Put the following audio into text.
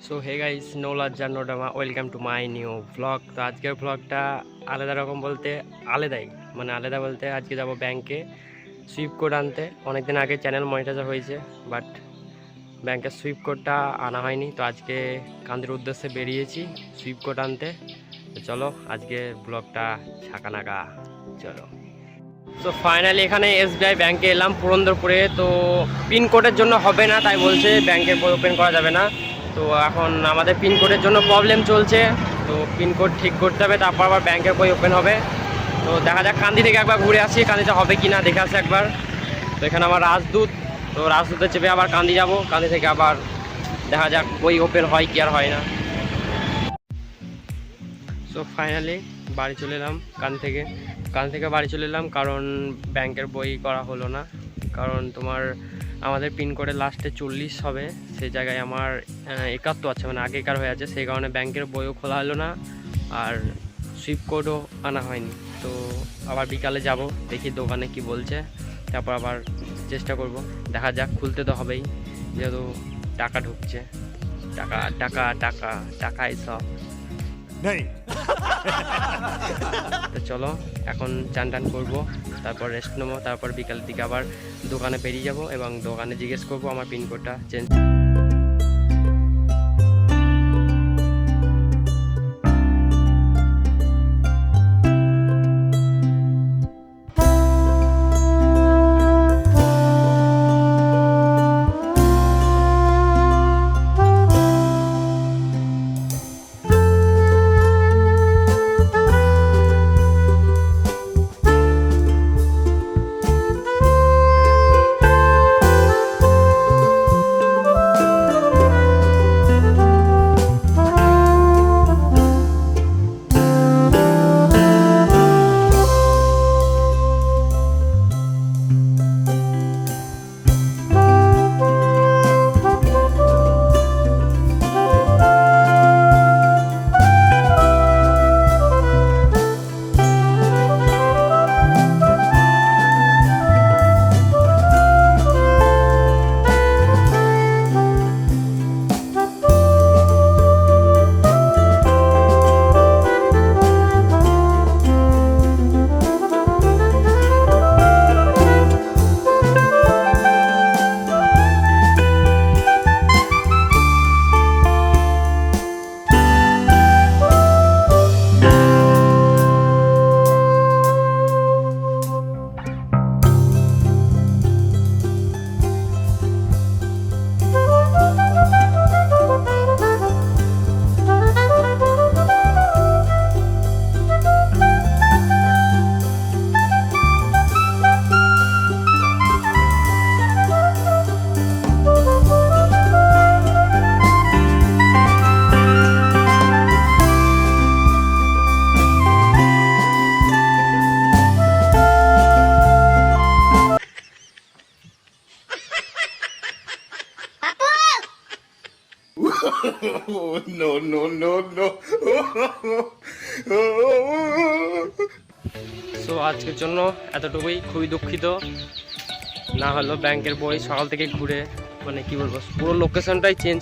So hey guys, no লজ্জা no drama, welcome to my new vlog. তো আজকের ব্লগটা আলাদা রকম বলতে আলাদাই, মানে আলাদা বলতে আজকে যাব ব্যাংকে সুইপ কোড আনতে। অনেকদিন আগে চ্যানেল মনিটাইজার হয়েছে, বাট ব্যাংকের সুইপ কোডটা আনা হয়নি। তো আজকে কান্দির উদ্দেশ্যে বেরিয়েছি সুইপ কোড আনতে। তো চলো আজকে ব্লগটা ছাকানাকা চলো। তো ফাইনালি এখানে এসবিআই ব্যাংকে এলাম পুরন্দরপুরে। তো পিনকোডের জন্য হবে না, তাই বলছে ব্যাংকের বই ওপেন করা যাবে না। তো এখন আমাদের পিনকোডের জন্য প্রবলেম চলছে, তো পিনকোড ঠিক করতে হবে, তারপর আবার ব্যাংকের বই ওপেন হবে। তো দেখা যাক, কান্দি থেকে একবার ঘুরে আসি, কান্দিতে হবে কি না দেখে আসি একবার। তো এখানে আমার রাজদূত, তো রাজদূতে চেপে আবার কান্দি যাব, কান্দি থেকে আবার দেখা যাক বই ওপেন হয় কি আর হয় না। সো ফাইনালি বাড়ি চলে এলাম কান থেকে বাড়ি চলে এলাম, কারণ ব্যাংকের বই করা হলো না। কারণ তোমার আমাদের পিনকোডের লাস্টে 40 হবে, সেই জায়গায় আমার 71 আছে, মানে আগেকার হয়ে আছে। সেই কারণে ব্যাংকের বইও খোলা হলো না, আর সুইপ কোডও আনা হয়নি। তো আবার বিকালে যাব, দেখি দোকানে কি বলছে, তারপর আবার চেষ্টা করব। দেখা যাক, খুলতে তো হবেই, যেহেতু টাকা ঢুকছে। টাকা টাকা টাকা টাকাই সব। তো চলো এখন চান টান করবো, তারপর রেস্ট নেবো, তারপর বিকালের দিকে আবার দোকানে বেরিয়ে যাব এবং দোকানে জিজ্ঞেস করবো আমার পিনকোডটা change. Oh, no, no, no, no. So আজকের জন্য এতটুকুই, খুবই দুঃখিত। না হলো ব্যাংকের বই সকাল থেকে ঘুরে, মানে কি বলবো, পুরো লোকেশনটাই চেঞ্জ